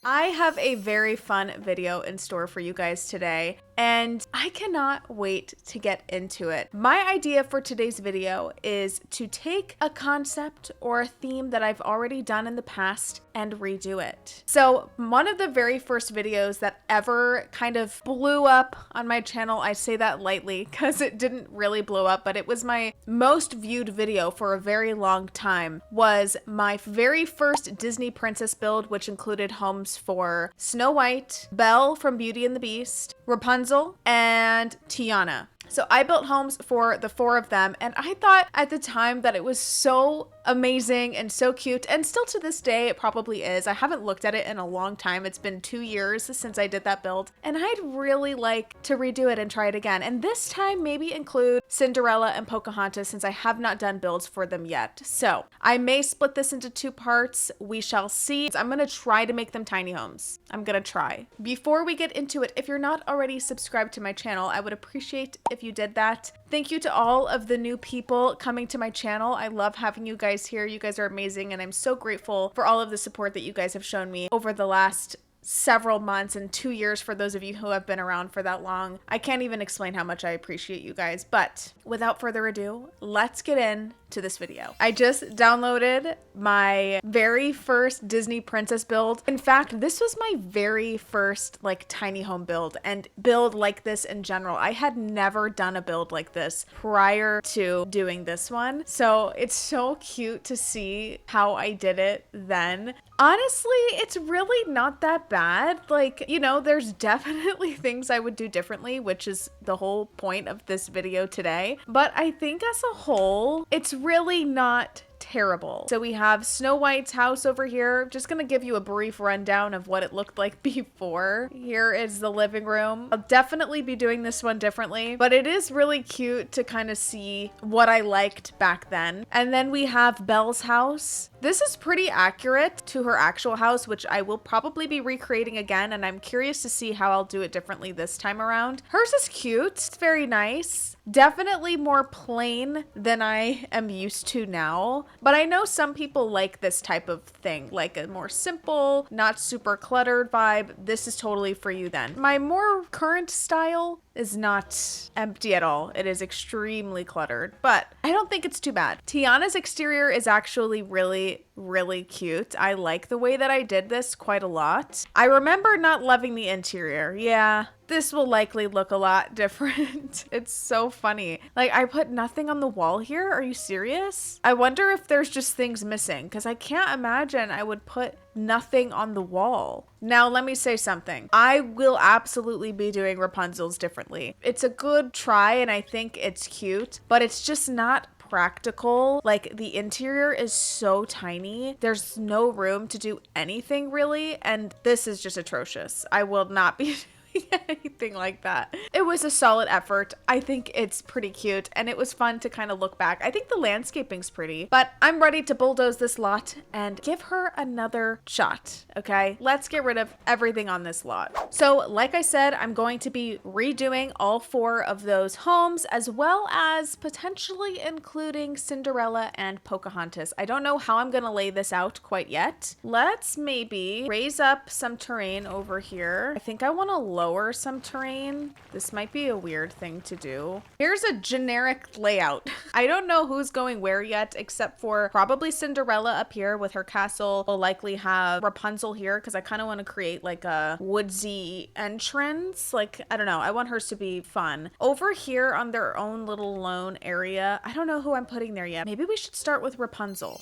I have a very fun video in store for you guys today, and I cannot wait to get into it. My idea for today's video is to take a concept or a theme that I've already done in the past and redo it. So one of the very first videos that ever kind of blew up on my channel, I say that lightly because it didn't really blow up, but it was my most viewed video for a very long time, was my very first Disney princess build, which included homes for Snow White, Belle from Beauty and the Beast, Rapunzel, and Tiana. So I built homes for the 4 of them, and I thought at the time that it was so amazing and so cute, and still to this day it probably is. I haven't looked at it in a long time. It's been 2 years since I did that build, and I'd really like to redo it and try it again. And this time maybe include Cinderella and Pocahontas, since I have not done builds for them yet. So I may split this into 2 parts. We shall see. I'm gonna try to make them tiny homes. I'm gonna try. Before we get into it, if you're not already subscribed to my channel, I would appreciate if you did that. Thank you to all of the new people coming to my channel. I love having you guys here. You guys are amazing, and I'm so grateful for all of the support that you guys have shown me over the last several months and 2 years for those of you who have been around for that long. I can't even explain how much I appreciate you guys. But without further ado, let's get into this video. I just downloaded my very first Disney princess build. In fact, this was my very first like tiny home build and build like this in general. I had never done a build like this prior to doing this one. So it's so cute to see how I did it then. Honestly, it's really not that bad. Like, you know, there's definitely things I would do differently, which is the whole point of this video today. But I think as a whole, it's really not terrible. So we have Snow White's house over here. Just gonna give you a brief rundown of what it looked like before. Here is the living room. I'll definitely be doing this one differently, but it is really cute to kind of see what I liked back then. And then we have Belle's house. This is pretty accurate to her actual house, which I will probably be recreating again, and I'm curious to see how I'll do it differently this time around. Hers is cute. It's very nice. Definitely more plain than I am used to now, but I know some people like this type of thing, like a more simple, not super cluttered vibe. This is totally for you then. My more current style is not empty at all. It is extremely cluttered, but I don't think it's too bad. Tiana's exterior is actually really cute. I like the way that I did this quite a lot. I remember not loving the interior. Yeah, this will likely look a lot different. It's so funny. Like, I put nothing on the wall here. Are you serious? I wonder if there's just things missing, because I can't imagine I would put nothing on the wall. Now, let me say something. I will absolutely be doing Rapunzel's differently. It's a good try, and I think it's cute, but it's just not practical. Like, the interior is so tiny. There's no room to do anything really, and this is just atrocious. I will not be anything like that. It was a solid effort. I think it's pretty cute, and it was fun to kind of look back. I think the landscaping's pretty, but I'm ready to bulldoze this lot and give her another shot. Okay, let's get rid of everything on this lot. So like I said, I'm going to be redoing all 4 of those homes, as well as potentially including Cinderella and Pocahontas. I don't know how I'm gonna lay this out quite yet. Let's maybe raise up some terrain over here. I think I want to lower some terrain. This might be a weird thing to do. Here's a generic layout. I don't know who's going where yet, except for probably Cinderella up here with her castle. We'll likely have Rapunzel here, because I kind of want to create like a woodsy entrance. Like, I don't know. I want hers to be fun. Over here on their own little lone area, I don't know who I'm putting there yet. Maybe we should start with Rapunzel.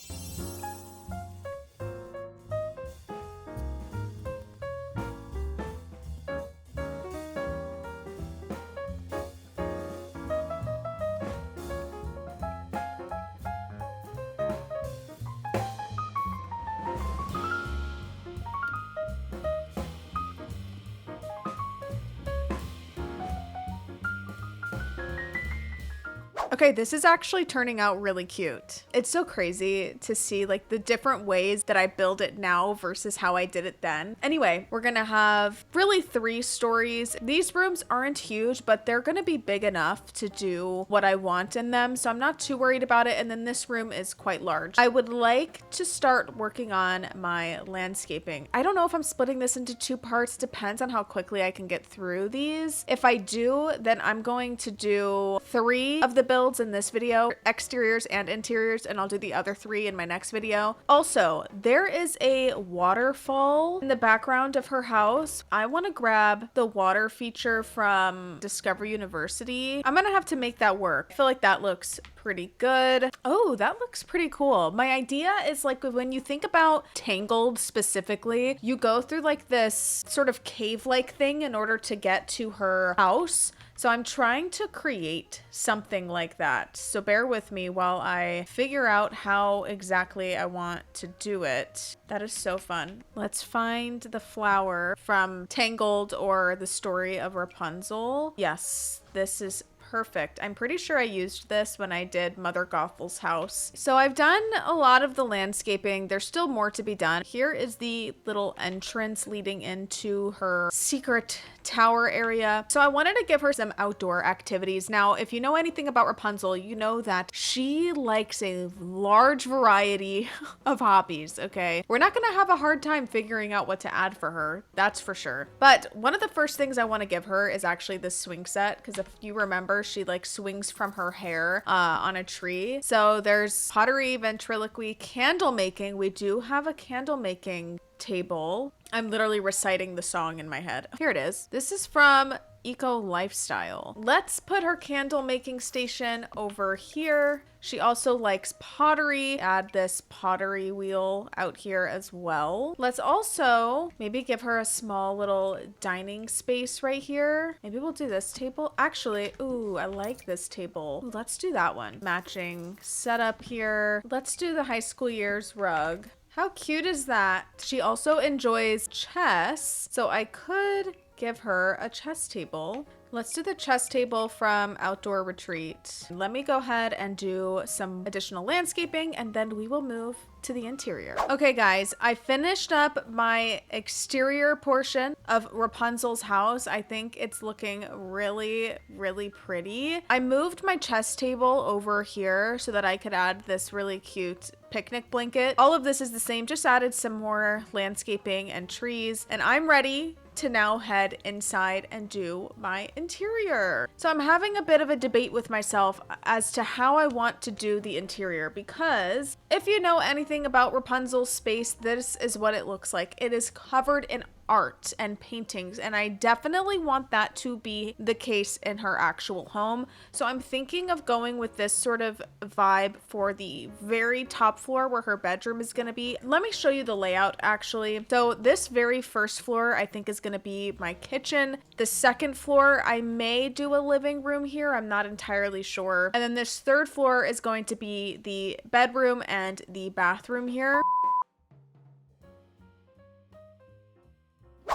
Okay, this is actually turning out really cute. It's so crazy to see like the different ways that I build it now versus how I did it then. Anyway, we're gonna have really 3 stories. These rooms aren't huge, but they're gonna be big enough to do what I want in them, so I'm not too worried about it. And then this room is quite large. I would like to start working on my landscaping. I don't know if I'm splitting this into 2 parts. Depends on how quickly I can get through these. If I do, then I'm going to do 3 of the builds in this video, exteriors and interiors, and I'll do the other 3 in my next video. Also, there is a waterfall in the background of her house. I want to grab the water feature from Discover University. I'm gonna have to make that work. I feel like that looks pretty good. Oh, that looks pretty cool. My idea is like when you think about Tangled specifically, you go through like this sort of cave-like thing in order to get to her house. So I'm trying to create something like that. So bear with me while I figure out how exactly I want to do it. That is so fun. Let's find the flower from Tangled or the story of Rapunzel. Yes, this is perfect. I'm pretty sure I used this when I did Mother Gothel's house. So I've done a lot of the landscaping. There's still more to be done. Here is the little entrance leading into her secret tower area. So I wanted to give her some outdoor activities. Now, if you know anything about Rapunzel, you know that she likes a large variety of hobbies, okay? We're not gonna have a hard time figuring out what to add for her, that's for sure. But one of the first things I want to give her is actually this swing set, because if you remember, she like swings from her hair on a tree. So there's pottery, ventriloquy, candle making. We do have a candle making table. I'm literally reciting the song in my head. Here it is. This is from Eco Lifestyle. Let's put her candle making station over here. She also likes pottery. Add this pottery wheel out here as well. Let's also maybe give her a small little dining space right here. Maybe we'll do this table. Actually, ooh, I like this table. Ooh, let's do that one. Matching setup here. Let's do the high school years rug. How cute is that? She also enjoys chess, so I could give her a chess table. Let's do the chess table from Outdoor Retreat. Let me go ahead and do some additional landscaping and then we will move to the interior. Okay guys, I finished up my exterior portion of Rapunzel's house. I think it's looking really, really pretty. I moved my chess table over here so that I could add this really cute picnic blanket. All of this is the same, just added some more landscaping and trees, and I'm ready to now head inside and do my interior. So I'm having a bit of a debate with myself as to how I want to do the interior, because if you know anything about Rapunzel's space, this is what it looks like. It is covered in art and paintings, and I definitely want that to be the case in her actual home. So I'm thinking of going with this sort of vibe for the very top floor where her bedroom is going to be. Let me show you the layout actually. So this very first floor I think is going to be my kitchen. The second floor I may do a living room here, I'm not entirely sure. And then this third floor is going to be the bedroom and the bathroom here.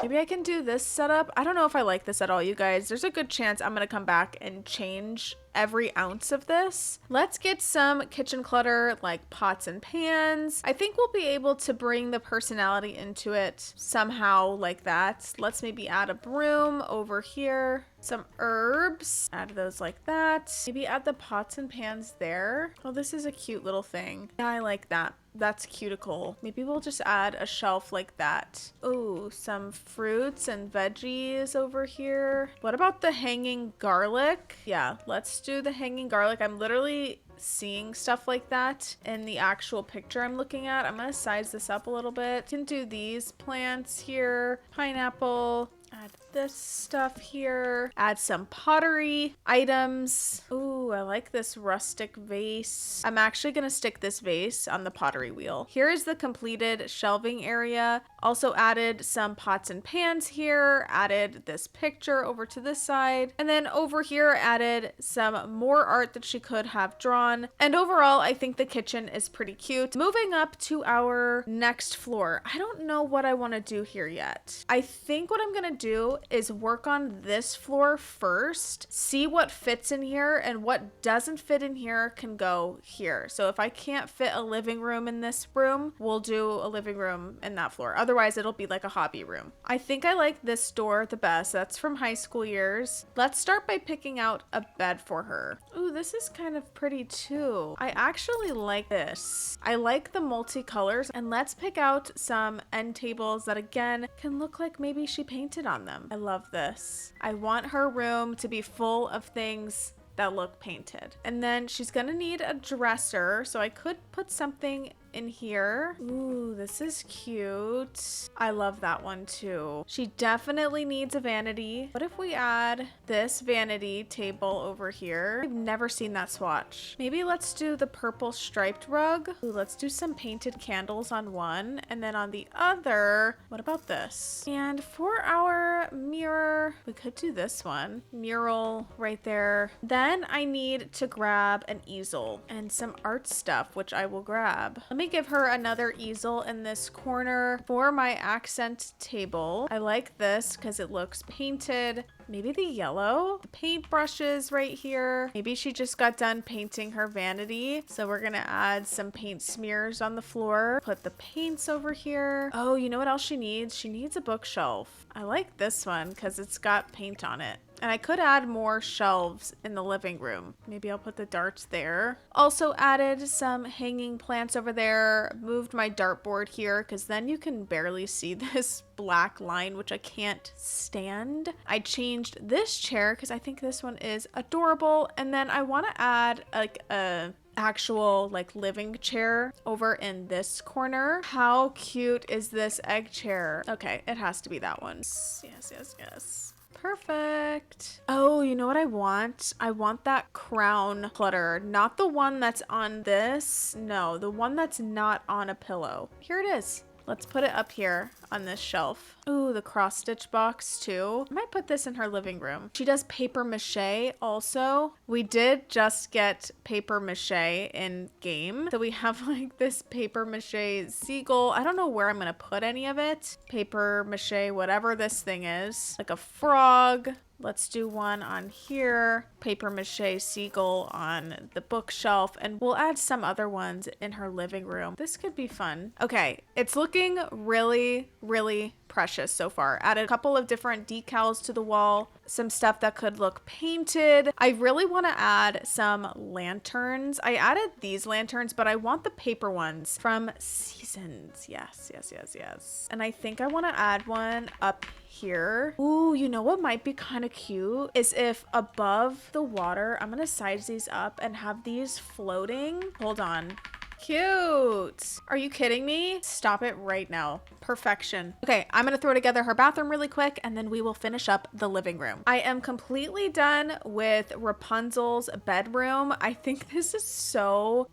Maybe I can do this setup. I don't know if I like this at all, you guys. There's a good chance I'm gonna come back and change every ounce of this. Let's get some kitchen clutter like pots and pans. I think we'll be able to bring the personality into it somehow like that. Let's maybe add a broom over here. Some herbs, add those like that. Maybe add the pots and pans there. Oh, this is a cute little thing. Yeah, I like that. That's cuticle. Maybe we'll just add a shelf like that. Oh, some fruits and veggies over here. What about the hanging garlic? Yeah, let's do the hanging garlic. I'm literally seeing stuff like that in the actual picture I'm looking at. I'm gonna size this up a little bit. Can do these plants here. Pineapple. Add this stuff here. Add some pottery items. Ooh, I like this rustic vase. I'm actually gonna stick this vase on the pottery wheel. Here is the completed shelving area. Also added some pots and pans here, added this picture over to this side, and then over here added some more art that she could have drawn. And overall, I think the kitchen is pretty cute. Moving up to our next floor. I don't know what I want to do here yet. I think what I'm gonna do is work on this floor first, see what fits in here, and what doesn't fit in here can go here. So if I can't fit a living room in this room, we'll do a living room in that floor. Otherwise, it'll be like a hobby room. I think I like this door the best. That's from high school years. Let's start by picking out a bed for her. Ooh, this is kind of pretty too. I actually like this. I like the multicolors, and let's pick out some end tables that again can look like maybe she painted on them. I love this. I want her room to be full of things that look painted. And then she's gonna need a dresser, so I could put something in here. Ooh, this is cute. I love that one too. She definitely needs a vanity. What if we add this vanity table over here? I've never seen that swatch. Maybe let's do the purple striped rug. Ooh, let's do some painted candles on one, and then on the other, what about this? And for our mirror, we could do this one. Mural right there. Then I need to grab an easel and some art stuff, which I will grab. Let me give her another easel in this corner for my accent table. I like this because it looks painted. Maybe the yellow, the paint brushes right here. Maybe she just got done painting her vanity. So we're gonna add some paint smears on the floor. Put the paints over here. Oh, you know what else she needs? She needs a bookshelf. I like this one because it's got paint on it. And I could add more shelves in the living room. Maybe I'll put the darts there. Also added some hanging plants over there. Moved my dartboard here because then you can barely see this black line, which I can't stand. I changed this chair because I think this one is adorable. And then I want to add like a actual like living chair over in this corner. How cute is this egg chair? Okay, it has to be that one. Yes, yes, yes. Perfect. Oh, you know what I want? I want that crown clutter, not the one that's on this. No, the one that's not on a pillow. Here it is. Let's put it up here on this shelf. Ooh, the cross stitch box too. I might put this in her living room. She does paper mache also. We did just get paper mache in game. So we have like this paper mache seagull. I don't know where I'm gonna put any of it. Paper mache, whatever this thing is. Like a frog. Let's do one on here. Paper mache seagull on the bookshelf, and we'll add some other ones in her living room. This could be fun. Okay, it's looking really, really precious so far. Added a couple of different decals to the wall, some stuff that could look painted. I really want to add some lanterns. I added these lanterns, but I want the paper ones from Seasons. Yes, yes, yes, yes. And I think I want to add one up here. Ooh, you know what might be kind of cute is if above the water, I'm gonna size these up and have these floating. Hold on. Cute. Are you kidding me? Stop it right now. Perfection. Okay, I'm gonna throw together her bathroom really quick and then we will finish up the living room. I am completely done with Rapunzel's bedroom. I think this is so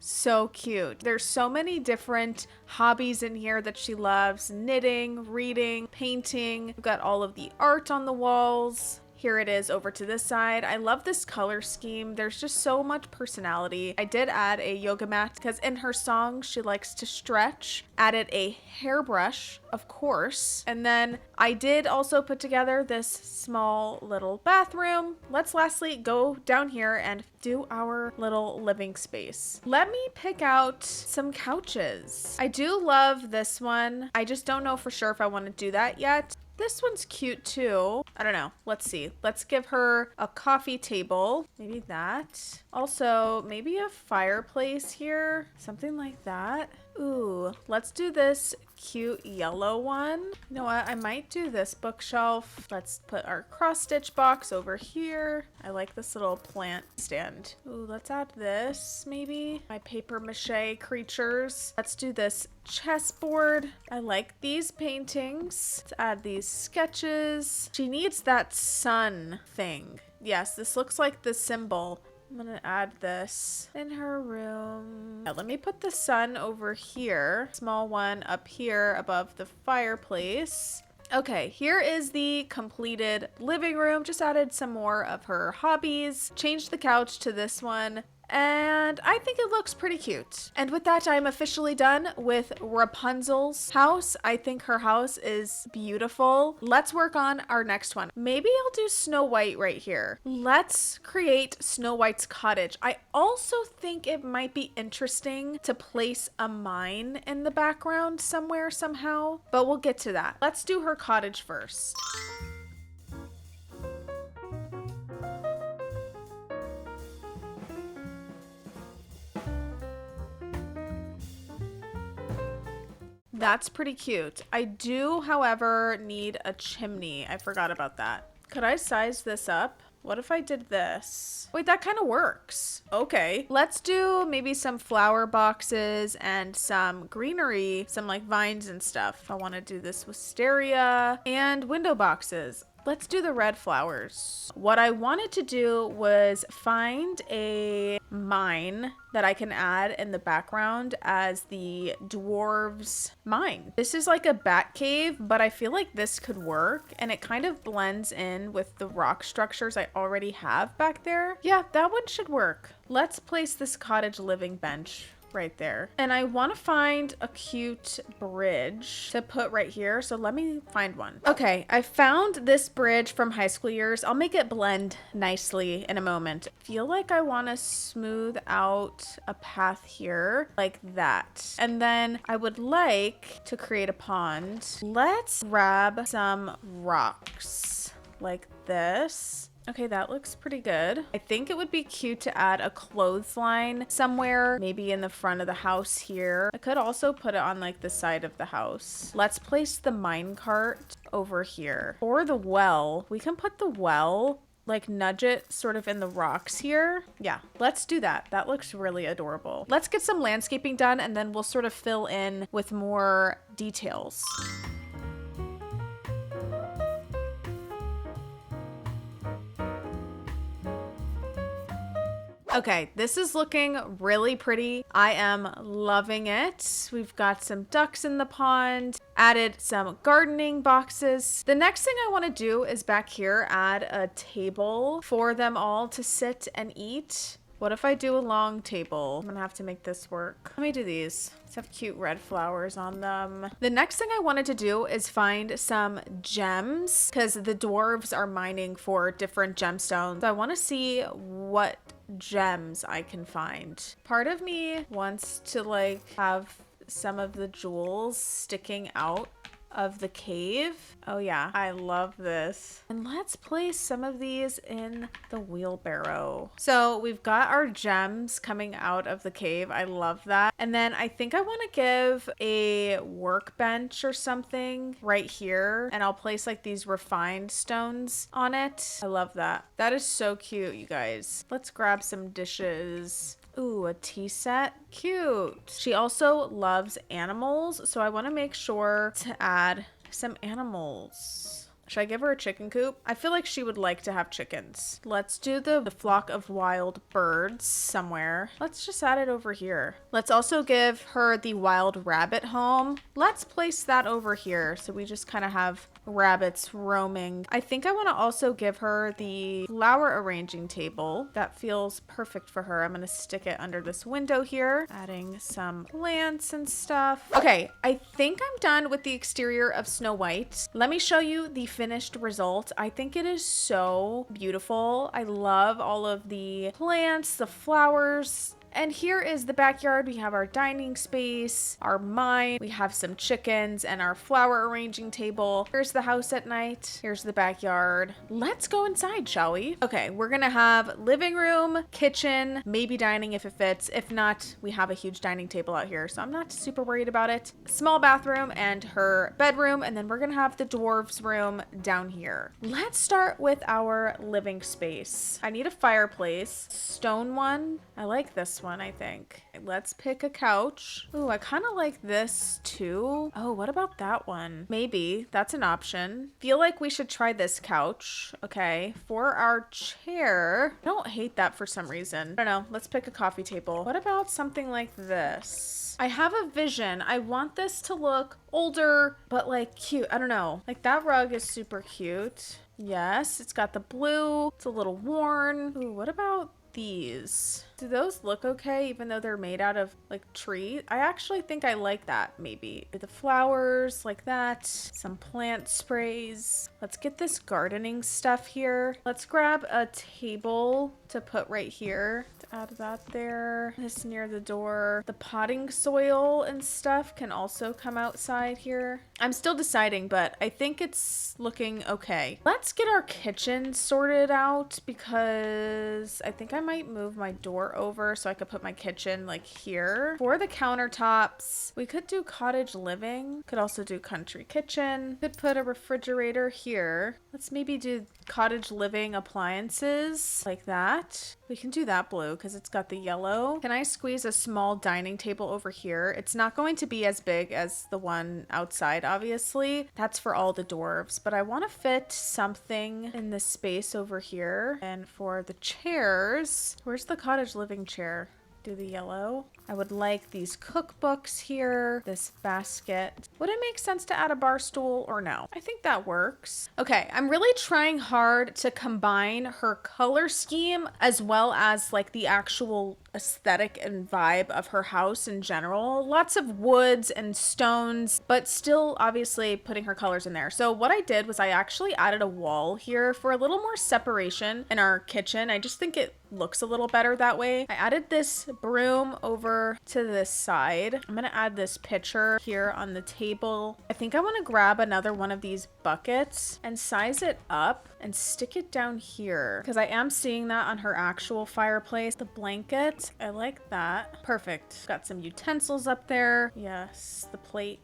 cute. There's so many different hobbies in here that she loves. Knitting, reading, painting. We've got all of the art on the walls. Here it is over to this side. I love this color scheme. There's just so much personality. I did add a yoga mat because in her song, she likes to stretch. Added a hairbrush, of course. And then I did also put together this small little bathroom. Let's lastly go down here and do our little living space. Let me pick out some couches. I do love this one. I just don't know for sure if I want to do that yet. This one's cute too. I don't know. Let's see. Let's give her a coffee table. Maybe that. Also, maybe a fireplace here. Something like that. Ooh, let's do this cute yellow one. You know what? I might do this bookshelf. Let's put our cross stitch box over here. I like this little plant stand. Ooh, let's add this maybe. My paper mache creatures. Let's do this chessboard. I like these paintings. Let's add these sketches. She needs that sun thing. Yes, this looks like the symbol I'm gonna add this in her room. Now, let me put the sun over here. Small one up here above the fireplace. Okay, here is the completed living room. Just added some more of her hobbies. Changed the couch to this one. And I think it looks pretty cute. And with that, I'm officially done with Rapunzel's house. I think her house is beautiful. Let's work on our next one. Maybe I'll do Snow White right here. Let's create Snow White's cottage. I also think it might be interesting to place a mine in the background somewhere, somehow, but we'll get to that. Let's do her cottage first. That's pretty cute. I do, however, need a chimney. I forgot about that. Could I size this up? What if I did this? Wait, that kind of works. Okay. Let's do maybe some flower boxes and some greenery, some like vines and stuff. I want to do this wisteria and window boxes. Let's do the red flowers. What I wanted to do was find a mine that I can add in the background as the dwarves' mine. This is like a bat cave, but I feel like this could work and it kind of blends in with the rock structures I already have back there. Yeah, that one should work. Let's place this cottage living bench right there. And I want to find a cute bridge to put right here. So let me find one. Okay, I found this bridge from high school years. I'll make it blend nicely in a moment. I feel like I want to smooth out a path here like that. And then I would like to create a pond. Let's grab some rocks like this. Okay, that looks pretty good. I think it would be cute to add a clothesline somewhere, maybe in the front of the house here. I could also put it on like the side of the house. Let's place the minecart over here. Or the well. We can put the well, like nudge it sort of in the rocks here. Yeah, let's do that. That looks really adorable. Let's get some landscaping done and then we'll sort of fill in with more details. Okay, this is looking really pretty. I am loving it. We've got some ducks in the pond, added some gardening boxes. The next thing I want to do is back here, add a table for them all to sit and eat. What if I do a long table? I'm gonna have to make this work. Let me do these. Let's have cute red flowers on them. The next thing I wanted to do is find some gems because the dwarves are mining for different gemstones. So I want to see what gems I can find. Part of me wants to like have some of the jewels sticking out of the cave. Oh yeah, I love this. And let's place some of these in the wheelbarrow. So we've got our gems coming out of the cave. I love that. And then I think I want to give a workbench or something right here. And I'll place like these refined stones on it. I love that. That is so cute, you guys. Let's grab some dishes. Ooh, a tea set. Cute. She also loves animals, so I want to make sure to add some animals. Should I give her a chicken coop? I feel like she would like to have chickens. Let's do the flock of wild birds somewhere. Let's just add it over here. Let's also give her the wild rabbit home. Let's place that over here so we just kind of have rabbits roaming. I think I want to also give her the flower arranging table. That feels perfect for her. I'm going to stick it under this window here, adding some plants and stuff. Okay, I think I'm done with the exterior of Snow White. Let me show you the finished result. I think it is so beautiful. I love all of the plants, the flowers. And here is the backyard. We have our dining space, our mine, we have some chickens and our flower arranging table. Here's the house at night. Here's the backyard. Let's go inside, shall we? Okay, we're gonna have living room, kitchen, maybe dining if it fits. If not, we have a huge dining table out here, so I'm not super worried about it. Small bathroom and her bedroom, and then we're gonna have the dwarves room down here. Let's start with our living space. I need a fireplace, stone one. I like this one. one, I think. Let's pick a couch. Ooh, I kind of like this too. Oh, what about that one? Maybe that's an option. Feel like we should try this couch. Okay, for our chair, I don't hate that for some reason. I don't know. Let's pick a coffee table. What about something like this? I have a vision. I want this to look older, but like cute. I don't know. Like that rug is super cute. Yes, it's got the blue. It's a little worn. Ooh, what about these? Do those look okay even though they're made out of like tree? I actually think I like that maybe. The flowers like that. Some plant sprays. Let's get this gardening stuff here. Let's grab a table to put right here. To add that there. This near the door. The potting soil and stuff can also come outside here. I'm still deciding, but I think it's looking okay. Let's get our kitchen sorted out because I think I might move my door over so I could put my kitchen like here. For the countertops, we could do cottage living. Could also do country kitchen. Could put a refrigerator here. Let's maybe do cottage living appliances like that. We can do that blue because it's got the yellow. Can I squeeze a small dining table over here? It's not going to be as big as the one outside, obviously. That's for all the dwarves, but I want to fit something in the space over here. And for the chairs, where's the cottage living chair? Do the yellow. I would like these cookbooks here, this basket. Would it make sense to add a bar stool or no? I think that works. Okay, I'm really trying hard to combine her color scheme as well as like the actual aesthetic and vibe of her house in general. Lots of woods and stones, but still obviously putting her colors in there. So what I did was I actually added a wall here for a little more separation in our kitchen. I just think it looks a little better that way. I added this broom over to this side. I'm gonna add this pitcher here on the table. I think I want to grab another one of these buckets and size it up and stick it down here because I am seeing that on her actual fireplace. The blanket, I like that. Perfect. Got some utensils up there. Yes, the plate.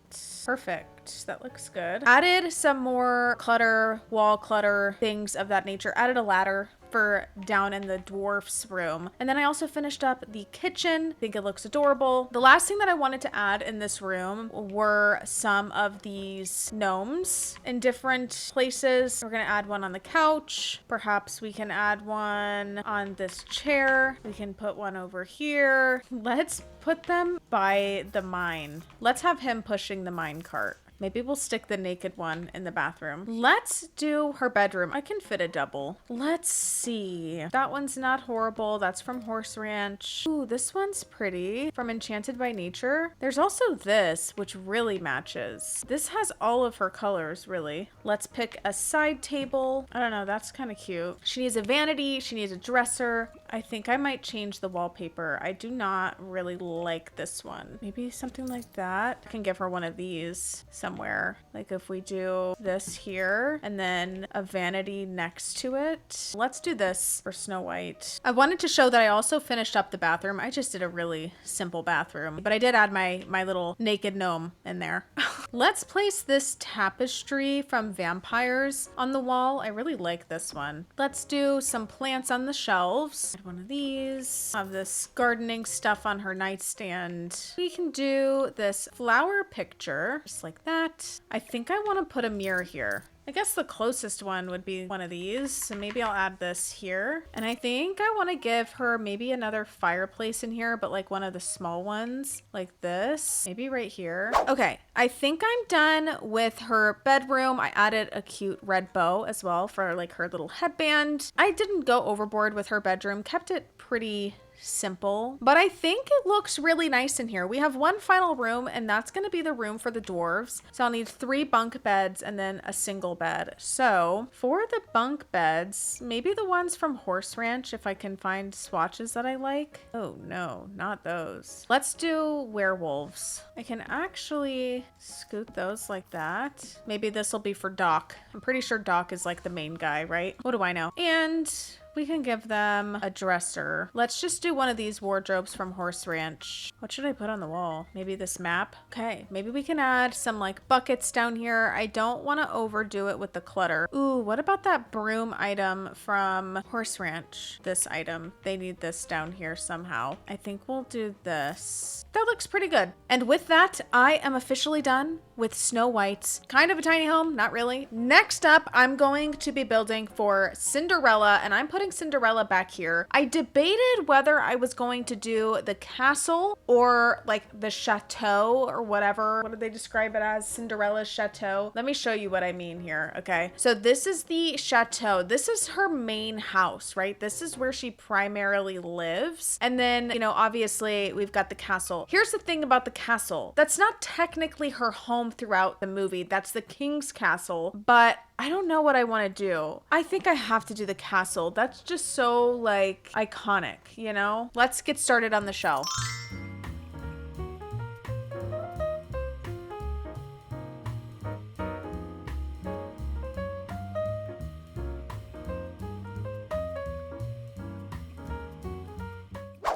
Perfect. That looks good. Added some more clutter, wall clutter, things of that nature. Added a ladder for down in the dwarf's room. And then I also finished up the kitchen. I think it looks adorable. The last thing that I wanted to add in this room were some of these gnomes in different places. We're gonna add one on the couch. Perhaps we can add one on this chair. We can put one over here. Let's put them by the mine. Let's have him pushing the mine cart. Maybe we'll stick the naked one in the bathroom. Let's do her bedroom. I can fit a double. Let's see. That one's not horrible. That's from Horse Ranch. Ooh, this one's pretty. From Enchanted by Nature. There's also this, which really matches. This has all of her colors, really. Let's pick a side table. I don't know. That's kind of cute. She needs a vanity. She needs a dresser. I think I might change the wallpaper. I do not really like this one. Maybe something like that. I can give her one of these somewhere. Like if we do this here and then a vanity next to it. Let's do this for Snow White. I wanted to show that I also finished up the bathroom. I just did a really simple bathroom, but I did add my little naked gnome in there. Let's place this tapestry from Vampires on the wall. I really like this one. Let's do some plants on the shelves. One of these. Have this gardening stuff on her nightstand. We can do this flower picture just like that. I think I want to put a mirror here. I guess the closest one would be one of these. So maybe I'll add this here. And I think I want to give her maybe another fireplace in here, but like one of the small ones like this. Maybe right here. Okay, I think I'm done with her bedroom. I added a cute red bow as well for like her little headband. I didn't go overboard with her bedroom, kept it pretty simple, but I think it looks really nice in here. We have one final room and that's going to be the room for the dwarves. So I'll need 3 bunk beds and then a single bed. So for the bunk beds, maybe the ones from Horse Ranch, if I can find swatches that I like. Oh no, not those. Let's do werewolves. I can actually scoot those like that. Maybe this will be for Doc. I'm pretty sure Doc is like the main guy, right? What do I know? And We can give them a dresser. Let's just do one of these wardrobes from Horse Ranch. What should I put on the wall? Maybe this map? Okay, maybe we can add some like buckets down here. I don't want to overdo it with the clutter. Ooh, what about that broom item from Horse Ranch? This item. They need this down here somehow. I think we'll do this. That looks pretty good. And with that, I am officially done with Snow White's kind of a tiny home, not really. Next up, I'm going to be building for Cinderella, and I'm putting Cinderella back here. I debated whether I was going to do the castle or like the chateau or whatever. What did they describe it as? Cinderella's chateau. Let me show you what I mean here, okay? So this is the chateau. This is her main house, right? This is where she primarily lives. And then, you know, obviously we've got the castle. Here's the thing about the castle. That's not technically her home throughout the movie. That's the king's castle, but I don't know what I want to do. I think I have to do the castle. That's just so like iconic, you know? Let's get started on the show.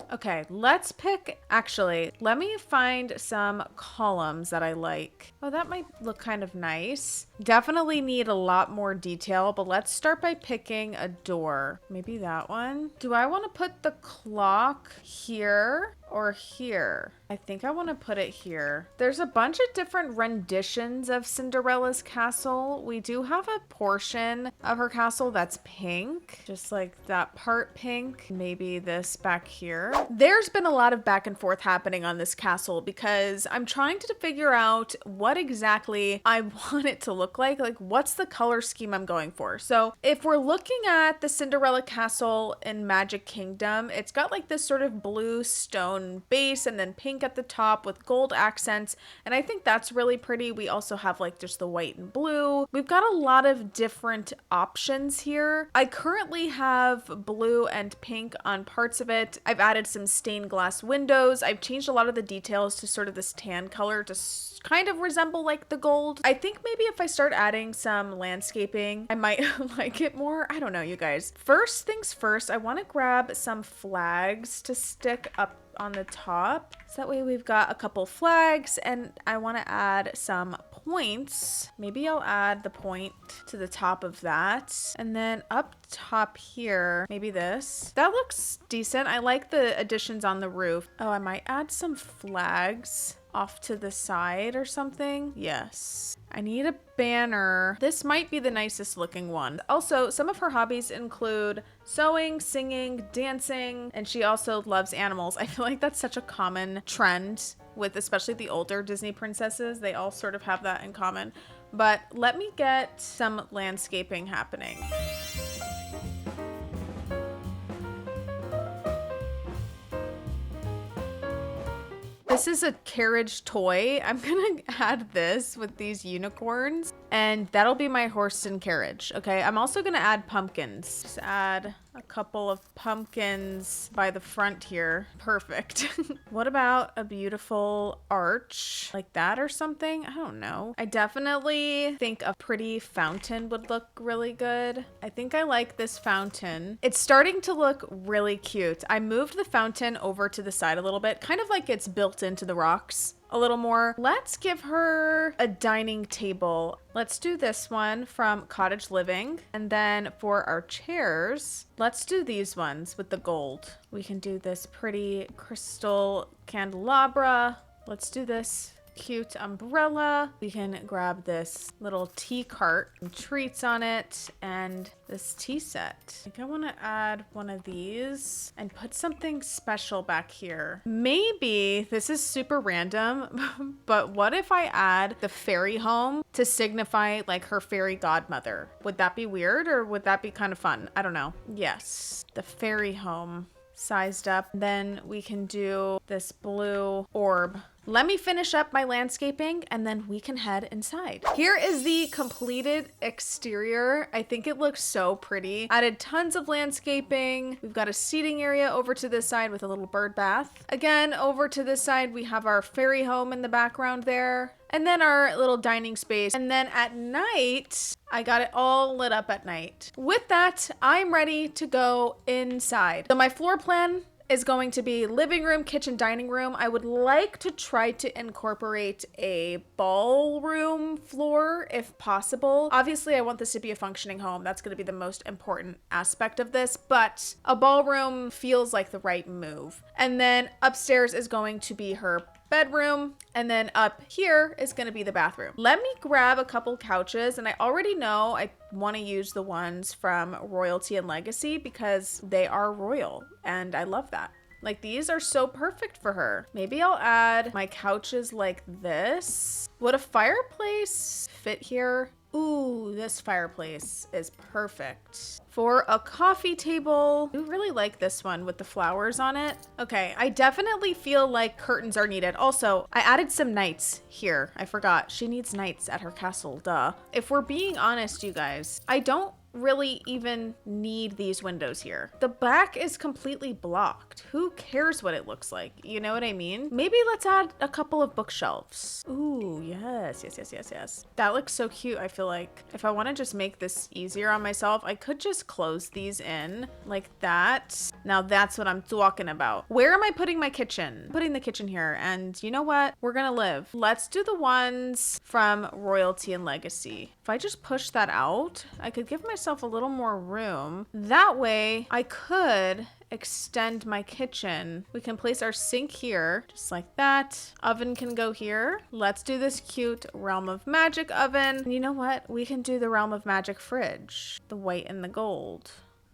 Okay, let's pick, actually, let me find some columns that I like. Oh, that might look kind of nice. Definitely need a lot more detail, but let's start by picking a door. Maybe that one. Do I want to put the clock here or here? I think I want to put it here. There's a bunch of different renditions of Cinderella's castle. We do have a portion of her castle that's pink, just like that part pink. Maybe this back here. There's been a lot of back and forth happening on this castle because I'm trying to figure out what exactly I want it to look like what's the color scheme I'm going for. So if we're looking at the Cinderella castle in Magic Kingdom, it's got like this sort of blue stone base and then pink at the top with gold accents, and I think that's really pretty. We also have like just the white and blue. We've got a lot of different options here. I currently have blue and pink on parts of it. I've added some stained glass windows. I've changed a lot of the details to sort of this tan color to kind of resemble like the gold. I think maybe if I start adding some landscaping, I might like it more. I don't know, you guys. First things first, I want to grab some flags to stick up on the top. So that way we've got a couple flags, and I want to add some points. Maybe I'll add the point to the top of that. And then up top here, maybe this. That looks decent. I like the additions on the roof. Oh, I might add some flags off to the side or something. Yes. I need a banner. This might be the nicest looking one. Also, some of her hobbies include sewing, singing, dancing, and she also loves animals. I feel like that's such a common trend with especially the older Disney princesses. They all sort of have that in common. But let me get some landscaping happening. This is a carriage toy. I'm gonna add this with these unicorns, and that'll be my horse and carriage. Okay, I'm also gonna add pumpkins. Just add a couple of pumpkins by the front here. Perfect. What about a beautiful arch like that or something? I don't know. I definitely think a pretty fountain would look really good. I think I like this fountain. It's starting to look really cute. I moved the fountain over to the side a little bit, kind of like it's built into the rocks a little more. Let's give her a dining table. Let's do this one from Cottage Living. And then for our chairs, let's do these ones with the gold. We can do this pretty crystal candelabra. Let's do this cute umbrella. We can grab this little tea cart and treats on it and this tea set. I think I want to add one of these and put something special back here. Maybe this is super random, but what if I add the fairy home to signify like her fairy godmother? Would that be weird or would that be kind of fun? I don't know. Yes, the fairy home sized up. Then we can do this blue orb. Let me finish up my landscaping and then we can head inside. Here is the completed exterior. I think it looks so pretty. Added tons of landscaping. We've got a seating area over to this side with a little bird bath. Again, over to this side, we have our fairy home in the background there. And then our little dining space. And then at night, I got it all lit up at night. With that, I'm ready to go inside. So my floor plan is going to be living room, kitchen, dining room. I would like to try to incorporate a ballroom floor if possible. Obviously, I want this to be a functioning home. That's going to be the most important aspect of this, but a ballroom feels like the right move. And then upstairs is going to be her bedroom, and then up here is going to be the bathroom. Let me grab a couple couches, and I already know I want to use the ones from Royalty and Legacy because they are royal, and I love that. Like, these are so perfect for her. Maybe I'll add my couches like this. Would a fireplace fit here? Ooh, this fireplace is perfect. For a coffee table, I really like this one with the flowers on it. Okay, I definitely feel like curtains are needed. Also, I added some knights here. I forgot. She needs knights at her castle, duh. If we're being honest, you guys, I don't really even need these windows here. The back is completely blocked. Who cares what it looks like? You know what I mean? Maybe let's add a couple of bookshelves. Ooh, yes. That looks so cute. I feel like if I want to just make this easier on myself, I could just close these in like that. Now that's what I'm talking about. Where am I putting my kitchen? Putting the kitchen here. And you know what? We're gonna live. Let's do the ones from Royalty and Legacy. If I just push that out, I could give myself a little more room. That way I could extend my kitchen. We can place our sink here, just like that. Oven can go here. Let's do this cute Realm of Magic oven. And you know what? We can do the Realm of Magic fridge, the white and the gold.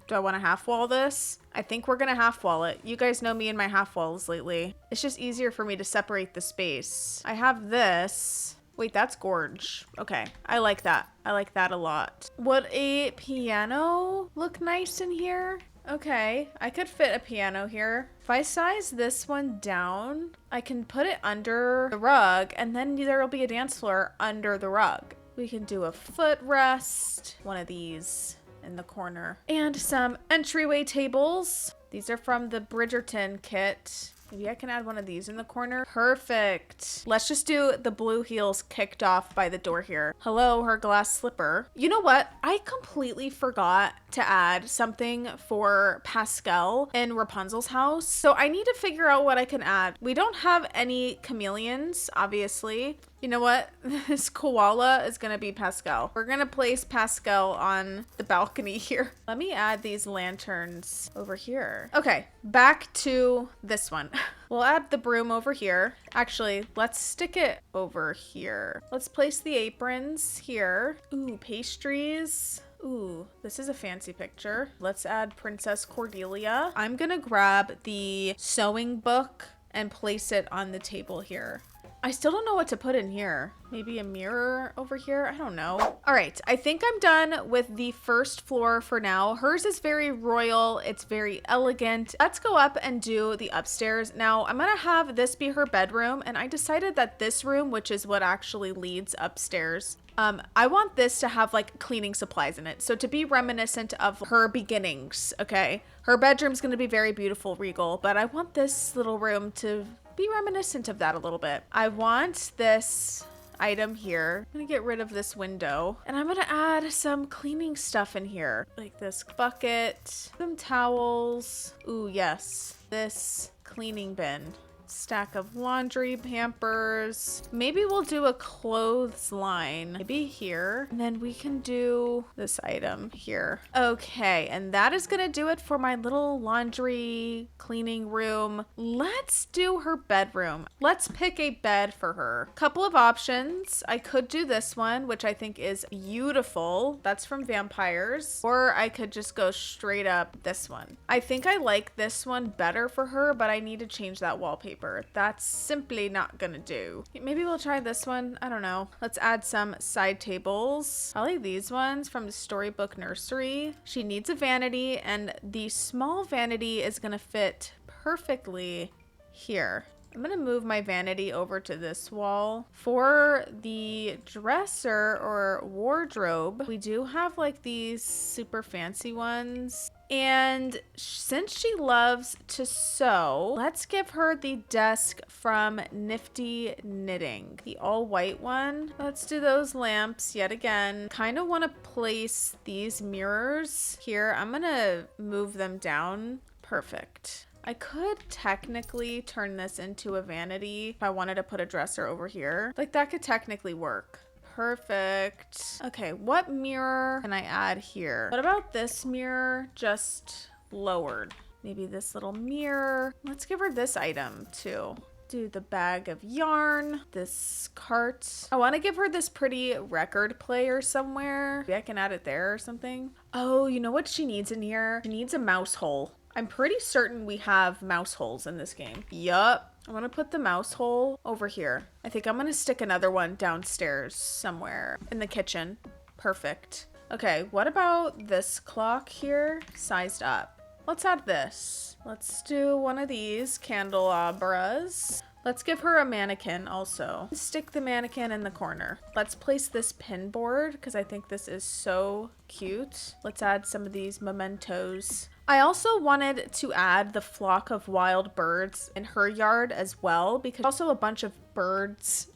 Do I want to half wall this? I think we're gonna half wall it. You guys know me and my half walls lately. It's just easier for me to separate the space. I have this. Wait, that's gorge. Okay, I like that. I like that a lot. Would a piano look nice in here? Okay, I could fit a piano here. If I size this one down, I can put it under the rug, and then there will be a dance floor under the rug. We can do a footrest, one of these in the corner, and some entryway tables. These are from the Bridgerton kit. Maybe I can add one of these in the corner. Perfect. Let's just do the blue heels kicked off by the door here. Hello, her glass slipper. You know what? I completely forgot to add something for Pascal in Rapunzel's house. So I need to figure out what I can add. We don't have any chameleons, obviously. You know what? This koala is gonna be Pascal. We're gonna place Pascal on the balcony here. Let me add these lanterns over here. Okay, back to this one. We'll add the broom over here. Actually, let's stick it over here. Let's place the aprons here. Ooh, pastries. Ooh, this is a fancy picture. Let's add Princess Cordelia. I'm gonna grab the sewing book and place it on the table here. I still don't know what to put in here. Maybe a mirror over here? I don't know. All right, I think I'm done with the first floor for now. Hers is very royal. It's very elegant. Let's go up and do the upstairs. Now, I'm gonna have this be her bedroom, and I decided that this room, which is what actually leads upstairs, I want this to have like cleaning supplies in it. So to be reminiscent of her beginnings, okay? Her bedroom's gonna be very beautiful, regal, but I want this little room to be reminiscent of that a little bit. I want this item here. I'm gonna get rid of this window, and I'm gonna add some cleaning stuff in here, like this bucket, some towels. Ooh, yes, this cleaning bin. Stack of laundry Pampers. Maybe we'll do a clothesline maybe here, and then we can do this item here. Okay, and that is gonna do it for my little laundry cleaning room. Let's do her bedroom. Let's pick a bed for her. Couple of options. I could do this one, which I think is beautiful. That's from Vampires. Or I could just go straight up this one. I think I like this one better for her, but I need to change that wallpaper. That's simply not gonna do. Maybe we'll try this one. I don't know. Let's add some side tables. Probably these ones from the Storybook Nursery. She needs a vanity, and the small vanity is gonna fit perfectly here. I'm gonna move my vanity over to this wall. For the dresser or wardrobe, we do have like these super fancy ones. And since she loves to sew, let's give her the desk from Nifty Knitting, the all white one. Let's do those lamps yet again. Kind of want to place these mirrors here. I'm gonna move them down. Perfect. I could technically turn this into a vanity if I wanted to put a dresser over here. Like that could technically work. Perfect. Okay, what mirror can I add here? What about this mirror just lowered? Maybe this little mirror. Let's give her this item too. Do the bag of yarn, this cart. I want to give her this pretty record player somewhere. Maybe I can add it there or something. Oh, you know what she needs in here? She needs a mouse hole. I'm pretty certain we have mouse holes in this game. Yup. I'm gonna put the mouse hole over here. I think I'm gonna stick another one downstairs somewhere in the kitchen. Perfect. Okay, what about this clock here? Sized up. Let's add this. Let's do one of these candelabras. Let's give her a mannequin also. Stick the mannequin in the corner. Let's place this pin board because I think this is so cute. Let's add some of these mementos. I also wanted to add the flock of wild birds in her yard as well, because also a bunch of birds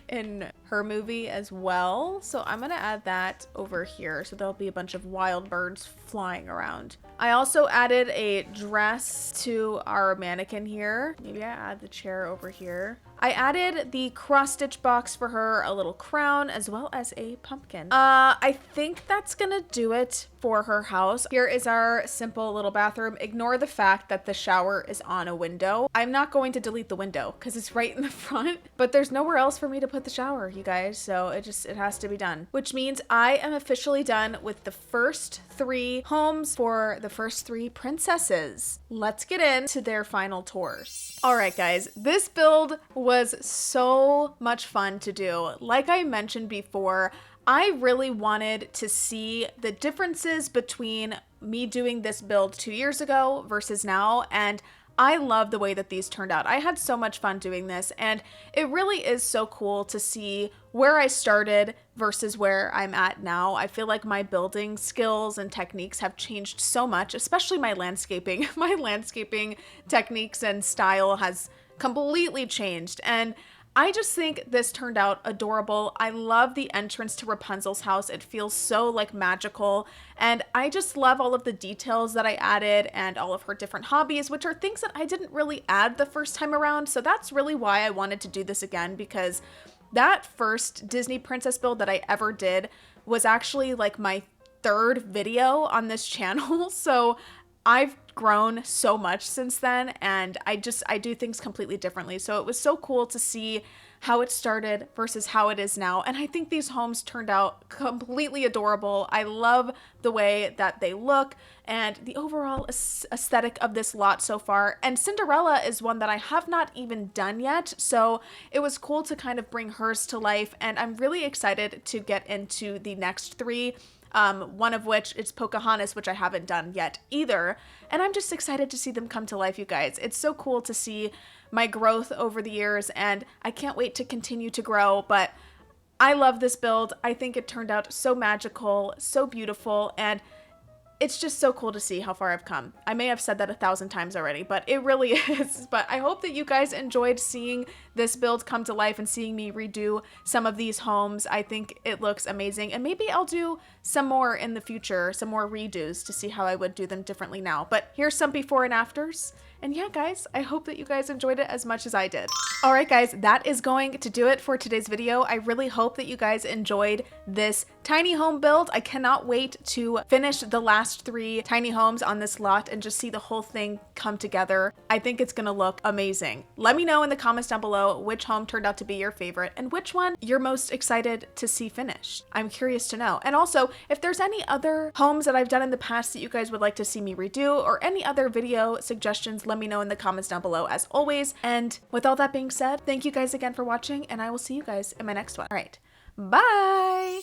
in her movie as well. So I'm gonna add that over here. So there'll be a bunch of wild birds flying around. I also added a dress to our mannequin here. Maybe I add the chair over here. I added the cross-stitch box for her, a little crown, as well as a pumpkin. I think that's gonna do it for her house. Here is our simple little bathroom. Ignore the fact that the shower is on a window. I'm not going to delete the window because it's right in the front, but there's nowhere else for me to put the shower, you guys. So it has to be done, which means I am officially done with the first 3 homes for the first 3 princesses. Let's get into their final tours. All right, guys, this build was so much fun to do. Like I mentioned before, I really wanted to see the differences between me doing this build 2 years ago versus now, and I love the way that these turned out. I had so much fun doing this, and it really is so cool to see where I started versus where I'm at now. I feel like my building skills and techniques have changed so much, especially my landscaping. My landscaping techniques and style has completely changed, and I just think this turned out adorable. I love the entrance to Rapunzel's house. It feels so like magical, and I just love all of the details that I added and all of her different hobbies, which are things that I didn't really add the first time around. So that's really why I wanted to do this again, because that first Disney princess build that I ever did was actually like my 3rd video on this channel. So I've grown so much since then, and I do things completely differently. So it was so cool to see how it started versus how it is now. And I think these homes turned out completely adorable. I love the way that they look and the overall aesthetic of this lot so far. And Cinderella is one that I have not even done yet. So it was cool to kind of bring hers to life. And I'm really excited to get into the next 3. One of which is Pocahontas, which I haven't done yet either. And I'm just excited to see them come to life, you guys. It's so cool to see my growth over the years, and I can't wait to continue to grow. But I love this build. I think it turned out so magical, so beautiful, and it's just so cool to see how far I've come. I may have said that 1,000 times already, but it really is. But I hope that you guys enjoyed seeing this build come to life and seeing me redo some of these homes. I think it looks amazing, and maybe I'll do some more in the future, some more redos to see how I would do them differently now. But here's some before and afters. And yeah, guys, I hope that you guys enjoyed it as much as I did. All right, guys, that is going to do it for today's video. I really hope that you guys enjoyed this tiny home build. I cannot wait to finish the last 3 tiny homes on this lot and just see the whole thing come together. I think it's gonna look amazing. Let me know in the comments down below which home turned out to be your favorite and which one you're most excited to see finished. I'm curious to know. And also, if there's any other homes that I've done in the past that you guys would like to see me redo, or any other video suggestions, let me know in the comments down below as always. And with all that being said, thank you guys again for watching, and I will see you guys in my next one. All right, bye!